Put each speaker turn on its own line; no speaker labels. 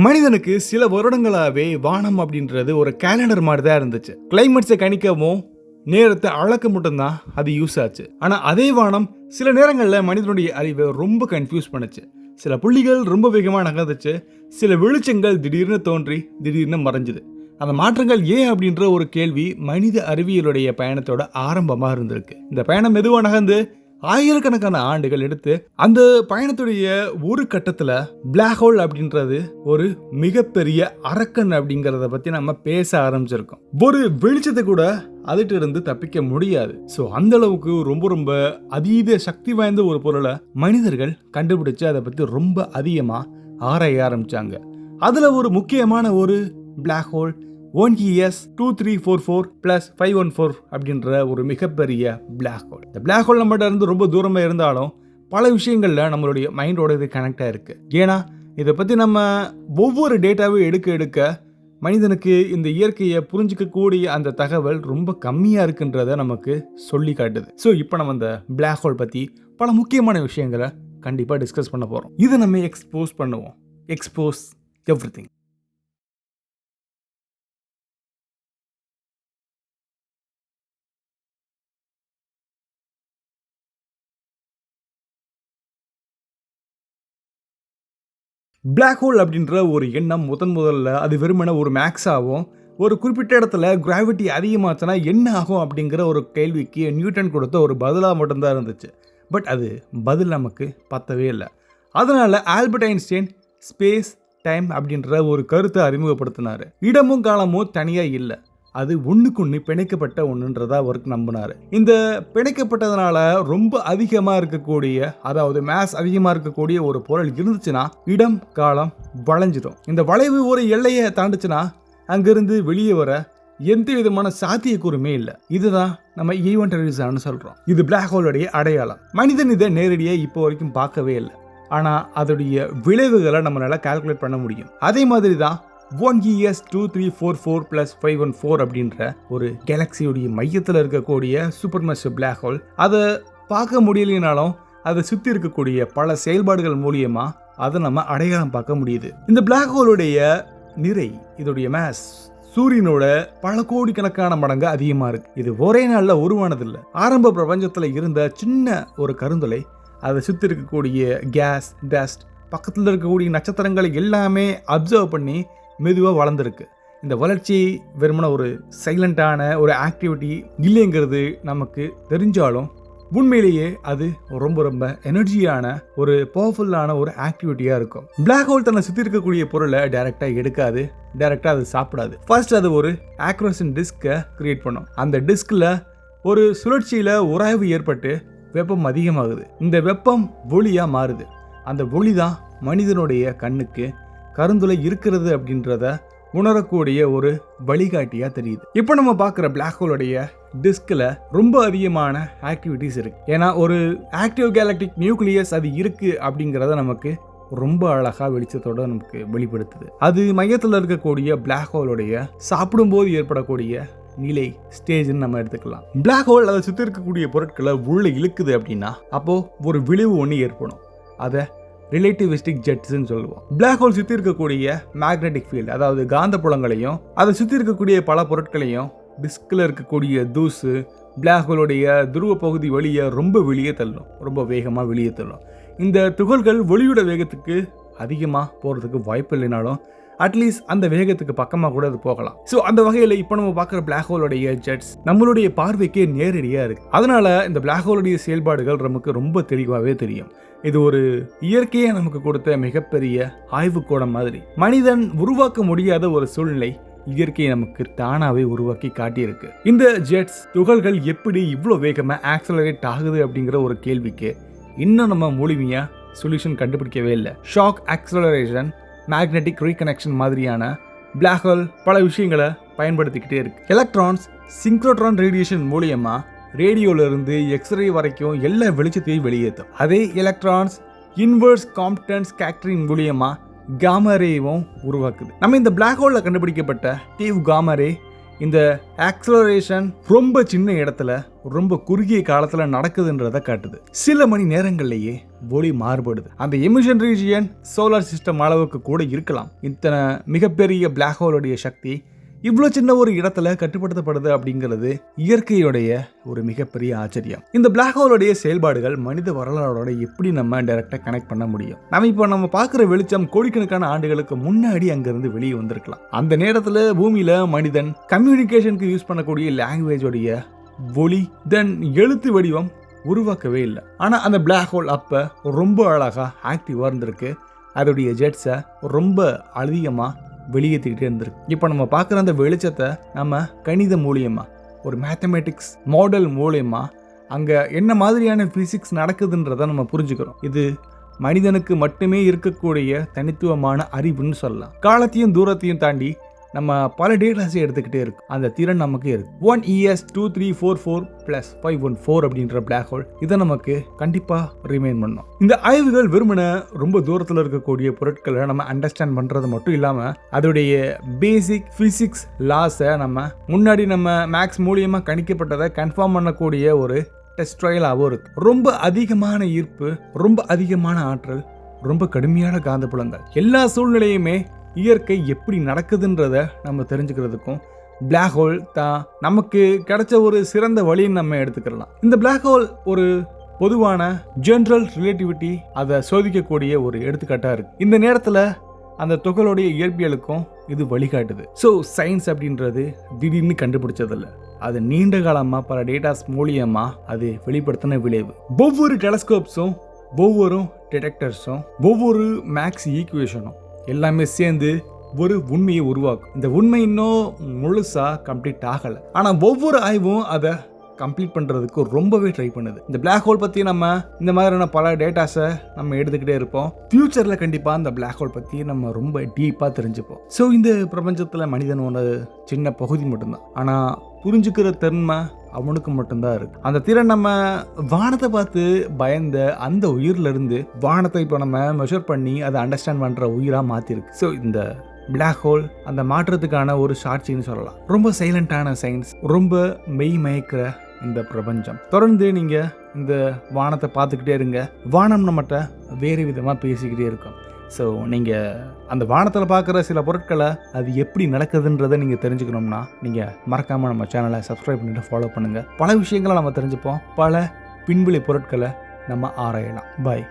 மனிதனுக்கு சில வருடங்களாவே வானம் அப்படின்றது ஒரு கேலண்டர் மாதிரி தான் இருந்துச்சு. கிளைமேட்ஸை கணிக்கவும் நேரத்தை அளக்க மட்டும்தான் அது யூஸ் ஆச்சு. ஆனா அதே வானம் சில நேரங்களில் மனிதனுடைய அறிவை ரொம்ப கன்ஃபியூஸ் பண்ணுச்சு. சில புள்ளிகள் ரொம்ப வேகமாக நகர்ந்துச்சு, சில வெளிச்சங்கள் திடீர்னு தோன்றி திடீர்னு மறைஞ்சுது. அந்த மாற்றங்கள் ஏன் அப்படின்ற ஒரு கேள்வி மனித அறிவியலுடைய பயணத்தோட ஆரம்பமாக இருந்திருக்கு. இந்த பயணம் மெதுவாக நகர்ந்து ஆயிரக்கணக்கான ஆண்டுகள் எடுத்து அந்த பயணத்துடைய ஒரு கட்டத்துல பிளாக் ஹோல் அப்படின்றது ஒரு மிகப்பெரிய அரக்கன் அப்படிங்கறத பத்தி நம்ம பேச ஆரம்பிச்சிருக்கோம். ஒரு வெளிச்சத்தை கூட அதுட்டு இருந்து தப்பிக்க முடியாது. சோ அந்த அளவுக்கு ரொம்ப ரொம்ப அதீத சக்தி வாய்ந்த ஒரு பொருளை மனிதர்கள் கண்டுபிடிச்சு அதை பத்தி ரொம்ப அதிகமா ஆராய ஆரம்பிச்சாங்க. அதுல ஒரு முக்கியமான ஒரு பிளாக் ஹோல் ONES 2344 + 514 அப்படின்ற ஒரு மிகப்பெரிய பிளாக் ஹோல். இந்த பிளாக் ஹோல் நம்மகிட்ட இருந்து ரொம்ப தூரமா இருந்தாலும் பல விஷயங்கள்ல நம்மளுடைய மைண்டோட இது கனெக்ட் ஆயிருக்கு. ஏன்னா இதை பத்தி நம்ம ஒவ்வொரு டேட்டாவும் எடுக்க மனிதனுக்கு இந்த இயற்கையை புரிஞ்சிக்கக்கூடிய அந்த தகவல் ரொம்ப கம்மியா இருக்குன்றத நமக்கு சொல்லி காட்டுது. ஸோ இப்போ நம்ம இந்த பிளாக் ஹோல் பத்தி பல முக்கியமான விஷயங்களை கண்டிப்பா டிஸ்கஸ் பண்ண போறோம். இதை நம்ம எக்ஸ்போஸ் பண்ணுவோம். Expose everything. பிளாக் ஹோல் அப்படின்ற ஒரு எண்ணம் முதல்ல அது வெறுமனே ஒரு மேக்ஸாகவும் ஒரு குறிப்பிட்ட இடத்துல கிராவிட்டி அதிகமாச்சுன்னா என்ன ஆகும் அப்படிங்கிற ஒரு கேள்விக்கு நியூட்டன் கொடுத்த ஒரு பதிலாக மட்டும்தான் இருந்துச்சு. பட் அது பதில் நமக்கு பத்தவே இல்லை. அதனால ஆல்பர்ட் ஐன்ஸ்டைன் ஸ்பேஸ் டைம் அப்படின்ற ஒரு கருத்தை அறிமுகப்படுத்தினார். இடமும் காலமும் தனியாக இல்லை, அது ஒன்றுக்கு பிணைக்கப்பட்ட ஒன்றுன்றதா அவருக்கு நம்பினார். இந்த பிணைக்கப்பட்டதுனால ரொம்ப அதிகமாக இருக்கக்கூடிய, அதாவது மேஸ் அதிகமாக இருக்கக்கூடிய ஒரு பொருள் இருந்துச்சுன்னா இடம் காலம் வளைஞ்சிடும். இந்த வளைவு ஒரு எல்லையை தாண்டுச்சுன்னா அங்கிருந்து வெளியே வர எந்த விதமான சாத்தியக்கூறுமே இல்லை. இதுதான் நம்ம ஈவென்ட் ஹொரைசன் சொல்றோம். இது பிளாக் ஹோலுடைய அடையாளம். மனிதன் இதை நேரடியாக இப்போ வரைக்கும் பார்க்கவே இல்லை, ஆனால் அதோடைய விளைவுகளை நம்மளால கால்குலேட் பண்ண முடியும். அதே மாதிரி தான் ONES 2344 + 514 அப்படின்ற ஒரு கேலக்சியுடைய மையத்தில் இருக்கக்கூடிய சூப்பர் மேசிவ் பிளாக் ஹோல். அதை பார்க்க முடியலைனாலும் அதை சுற்றி இருக்கக்கூடிய பல செயல்பாடுகள் மூலியமா அதை நம்ம அடையாளம் பார்க்க முடியுது. இந்த பிளாக் ஹோலுடைய நிறை, இதோடைய மேஸ் சூரியனோட பல கோடிக்கணக்கான மடங்கு அதிகமாக இருக்கு. இது ஒரே நாளில் உருவானதில்லை. ஆரம்ப பிரபஞ்சத்தில் இருந்த சின்ன ஒரு கருந்துளை, அதை சுற்றி இருக்கக்கூடிய கேஸ், டஸ்ட், பக்கத்தில் இருக்கக்கூடிய நட்சத்திரங்களை எல்லாமே அப்சர்வ் பண்ணி மெதுவாக வளர்ந்துருக்கு. இந்த வளர்ச்சி வெறுமன ஒரு சைலண்டான ஒரு ஆக்டிவிட்டி இல்லைங்கிறது நமக்கு தெரிஞ்சாலும் உண்மையிலேயே அது ரொம்ப ரொம்ப எனர்ஜியான ஒரு பவர்ஃபுல்லான ஒரு ஆக்டிவிட்டியாக இருக்கும். பிளாக் ஹோல் தன்னை சுற்றி இருக்கக்கூடிய பொருளை டைரெக்டாக எடுக்காது, டைரெக்டாக அது சாப்பிடாது. ஃபர்ஸ்ட் அது ஒரு ஆக்ரோசன் டிஸ்கை கிரியேட் பண்ணும். அந்த டிஸ்கில் ஒரு சுழற்சியில் உராய்வு ஏற்பட்டு வெப்பம் அதிகமாகுது. இந்த வெப்பம் ஒளியாக மாறுது. அந்த ஒளி தான் மனிதனுடைய கண்ணுக்கு கருந்துளை இருக்கிறது அப்படின்றத உணரக்கூடிய ஒரு வழிகாட்டியா தெரியுது. இப்போ நம்ம பார்க்குற பிளாக் ஹோலுடைய டிஸ்கில் ரொம்ப அதிகமான ஆக்டிவிட்டிஸ் இருக்கு. ஏன்னா ஒரு ஆக்டிவ் கேலக்டிக் நியூக்ளியஸ் அது இருக்கு அப்படிங்கிறத நமக்கு ரொம்ப அழகா வெளிச்சத்தோட நமக்கு வெளிப்படுத்துது. அது மையத்தில் இருக்கக்கூடிய பிளாக் ஹோலுடைய சாப்பிடும்போது ஏற்படக்கூடிய நிலை ஸ்டேஜ்னு நம்ம எடுத்துக்கலாம். பிளாக் ஹோல் அதை சுற்றி இருக்கக்கூடிய பொருட்களை உள்ள இழுக்குது அப்படின்னா அப்போ ஒரு விளைவு ஒன்று ஏற்படும். அதை ரிலேட்டிவிஸ்டிக் ஜெட்ஸ்ன்னு சொல்லுவோம். பிளாக் ஹோல் சுற்றி இருக்கக்கூடிய மேக்னெட்டிக் ஃபீல்டு, அதாவது காந்த புலங்களையும் அதை சுற்றி இருக்கக்கூடிய பல பொருட்களையும் டிஸ்கில் இருக்கக்கூடிய தூசு பிளாக் ஹோலுடைய துருவ பகுதி வழியை ரொம்ப வெளியே தள்ளும், ரொம்ப வேகமாக வெளியே தள்ளும். இந்த துகள்கள் ஒளியோட வேகத்துக்கு அதிகமாக போகிறதுக்கு வாய்ப்பு இல்லைனாலும் அட்லீஸ்ட் அந்த வேகத்துக்கு பக்கமாக கூட அது போகலாம். ஸோ அந்த வகையில் இப்போ நம்ம பார்க்குற பிளாக் ஹோலுடைய ஜெட்ஸ் நம்மளுடைய பார்வைக்கே நேரடியாக இருக்கு. அதனால இந்த பிளாக் ஹோலுடைய செயல்பாடுகள் நமக்கு ரொம்ப தெளிவாகவே தெரியும். இது ஒரு இயற்கையை நமக்கு கொடுத்த மிகப்பெரிய ஆய்வுக்கூடம் மாதிரி. மனிதன் உருவாக்க முடியாத ஒரு சூழ்நிலை இயற்கையை நமக்கு தானாவே உருவாக்கி காட்டியிருக்கு. இந்த ஜெட்ஸ் துகள்கள் எப்படி இவ்வளோ வேகமாக ஆக்சலரேட் ஆகுது அப்படிங்கிற ஒரு கேள்விக்கு இன்னும் நம்ம முழுமையா சொல்யூஷன் கண்டுபிடிக்கவே இல்லை. ஷாக் ஆக்சலரேஷன், மேக்னெட்டிக் ரீகனெக்ஷன் மாதிரியான பிளாக் ஹோல் பல விஷயங்களை பயன்படுத்திக்கிட்டே இருக்கு. எலக்ட்ரான்ஸ் சிங்க்ரோட்ரான் ரேடியேஷன் மூலியமா ரேடியோல இருந்து எக்ஸ்ரே வரைக்கும் எல்லா வெளிச்சத்தையும் வெளியேற்றும். அதே எலக்ட்ரான்ஸ் இன்வெர்ஸ் காம்ப்டன்ஸ் ஸ்கேட்டரிங் மூலியமா காமா ரேவும் உருவாக்குது. நம்ம இந்த பிளாக் ஹோல்ல கண்டுபிடிக்கப்பட்ட ஸ்டீவ் காமா ரே இந்த ஆக்சலரேஷன் ரொம்ப சின்ன இடத்துல ரொம்ப குறுகிய காலத்துல நடக்குதுன்றத காட்டுது. சில மணி நேரங்கள்லயே ஒளி மாறுபடுது. அந்த எமிஷன் ரீஜியன் சோலார் சிஸ்டம் அளவுக்கு கூட இருக்கலாம். இத்தனை மிகப்பெரிய பிளாக் ஹோலுடைய சக்தி இவ்வளோ சின்ன ஒரு இடத்துல கட்டுப்படுத்தப்படுது அப்படிங்கிறது இயற்கையுடைய ஒரு மிகப்பெரிய ஆச்சரியம். இந்த பிளாக் ஹோலுடைய செயல்பாடுகள் மனித வரலாறோட எப்படி நம்ம டைரக்டா கனெக்ட் பண்ண முடியும்? நம்ம பார்க்குற வெளிச்சம் கோடிக்கணக்கான ஆண்டுகளுக்கு முன்னாடி அங்கிருந்து வெளியே வந்திருக்கலாம். அந்த நேரத்தில் பூமியில மனிதன் கம்யூனிகேஷனுக்கு யூஸ் பண்ணக்கூடிய லாங்குவேஜோடைய ஒளி தென் எழுத்து வடிவம் உருவாக்கவே இல்லை. ஆனால் அந்த பிளாக் ஹோல் அப்போ ரொம்ப அழகாக ஆக்டிவாக இருந்திருக்கு. அதோடைய ஜெட்ஸை ரொம்ப அதிகமாக வெளியேற்றிக்கிட்டே இருந்திருக்கு. இப்போ நம்ம பார்க்குற அந்த வெளிச்சத்தை நம்ம கணித மூலியமா ஒரு மேத்தமேட்டிக்ஸ் மாடல் மூலயமா அங்கே என்ன மாதிரியான ஃபிசிக்ஸ் நடக்குதுன்றதை நம்ம புரிஞ்சுக்கிறோம். இது மனிதனுக்கு மட்டுமே இருக்கக்கூடிய தனித்துவமான அறிவுன்னு சொல்லலாம். காலத்தையும் தூரத்தையும் தாண்டி நம்ம பல டேட்டாஸை எடுத்துக்கிட்டே இருக்கும். அந்த திறன் நமக்கு இருக்கு. 1ES2344+514 அப்படின்ற பிளாக் ஹோல் இதை நமக்கு கண்டிப்பா ரிமைன் பண்ணும். இந்த ஆய்வுகள் வெறுமனே ரொம்ப தூரத்தில் இருக்கக்கூடிய பொருட்களை நம்ம அண்டர்ஸ்டாண்ட் பண்றது மட்டும் இல்லாம அதோடைய பேசிக் பிசிக்ஸ் லாஸை நம்ம முன்னாடி நம்ம மேக்ஸ் மூலியமா கணிக்கப்பட்டதை கன்ஃபார்ம் பண்ணக்கூடிய ஒரு டெஸ்ட் ட்ரையலாகவும் இருக்கு. ரொம்ப அதிகமான ஈர்ப்பு, ரொம்ப அதிகமான ஆற்றல், ரொம்ப கடுமையான காந்தப்புலங்கள், எல்லா சூழ்நிலையுமே இயற்கை எப்படி நடக்குதுன்றத நம்ம தெரிஞ்சுக்கிறதுக்கும் பிளாக் ஹோல் தான் நமக்கு கிடைச்ச ஒரு சிறந்த வழின்னு நம்ம எடுத்துக்கலாம். இந்த பிளாக் ஹோல் ஒரு பொதுவான ஜெனரல் ரிலேட்டிவிட்டி அதை சோதிக்கக்கூடிய ஒரு எடுத்துக்காட்டா இருக்கு. இந்த நேரத்தில் அந்த துகளுடைய இயற்பியலுக்கும் இது வழிகாட்டுது. ஸோ சயின்ஸ் அப்படின்றது திடீர்னு கண்டுபிடிச்சதில்ல. அது நீண்ட காலமாக பல டேட்டாஸ் மூலியமா அது வெளிப்படுத்தின விளைவு. ஒவ்வொரு டெலஸ்கோப்ஸும், ஒவ்வொரு டிடெக்டர்ஸும், ஒவ்வொரு மேக்ஸ் ஈக்குவேஷனும் எல்லாமே சேர்ந்து ஒரு உண்மையை உருவாக்கும். இந்த உண்மை இன்னும் முழுசா கம்ப்ளீட் ஆகலை. ஆனால் ஒவ்வொரு ஆய்வும் அதை கம்ப்ளீட் பண்ணுறதுக்கு ரொம்பவே ட்ரை பண்ணுது. இந்த பிளாக் ஹோல் பற்றி நம்ம இந்த மாதிரியான பல டேட்டாஸை நம்ம எடுத்துக்கிட்டே இருப்போம். ஃபியூச்சரில் கண்டிப்பாக இந்த பிளாக் ஹோல் பற்றி நம்ம ரொம்ப டீப்பாக தெரிஞ்சுப்போம். ஸோ இந்த பிரபஞ்சத்தில் மனிதனோட சின்ன பகுதி மட்டும்தான். ஆனால் புரிஞ்சுக்கிற தன்மை அவனுக்கு மட்டும்தான் இருக்கு. அந்த திறன் நம்ம வானத்தை பார்த்து பயந்த அந்த உயிர்ல இருந்து வானத்தை இப்போ நம்ம மெஷர் பண்ணி அதை அண்டர்ஸ்டாண்ட் பண்ற உயிரா மாத்திருக்கு. ஸோ இந்த பிளாக் ஹோல் அந்த மாற்றத்துக்கான ஒரு சாட்சின்னு சொல்லலாம். ரொம்ப சைலண்டான சயின்ஸ், ரொம்ப மெய் மயக்கிற இந்த பிரபஞ்சம். தொடர்ந்து நீங்க இந்த வானத்தை பார்த்துக்கிட்டே இருங்க. வானம் நம்மகிட்ட வேறு விதமாக பேசிக்கிட்டே இருக்கும். ஸோ நீங்கள் அந்த வானத்தில் பார்க்குற சில பொருட்களை அது எப்படி நடக்குதுன்றதை நீங்கள் தெரிஞ்சுக்கணும்னா நீங்கள் மறக்காமல் நம்ம சேனலை சப்ஸ்கிரைப் பண்ணிட்டு ஃபாலோ பண்ணுங்கள். பல விஷயங்களை நம்ம தெரிஞ்சுப்போம். பல பின்விளை பொருட்களை நம்ம ஆராயலாம். பாய்.